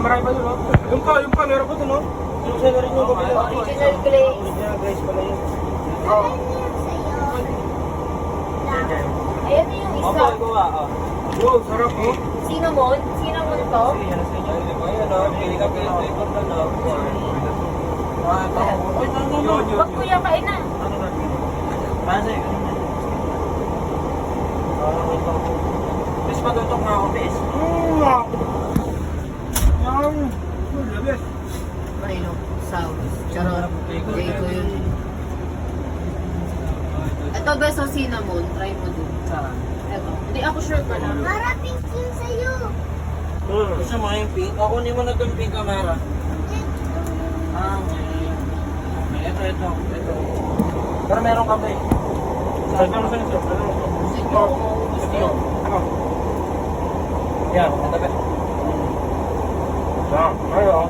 marami pa yun, no? Yung pa, meron pa dun, no? Yung sa rin yung kabila. Original glaze. Original glaze pala yun. Ano yun sa'yo? Ayan na yung isa. Wow, sarap, oh. Cinnamon? Cinnamon to? Yan sa inyo. Ayun, no? Pili ka flavor na, no? Wag kuya, kain na. Ano na? Para sa'yo, ganun na. Bes, patutok na ako, bes. Yan. Bes. Marino, sauce. Charot. Jay ko yun. Ito beso cinnamon. Try mo din. Ito. Hindi ako sure pa na. Para pink yun sa'yo. Gusto mo yung pink? O, kunin mo na itong pink camera. Ito. Pero meron ka ba eh? Ano? Yan, ito ba? Yan, ayun.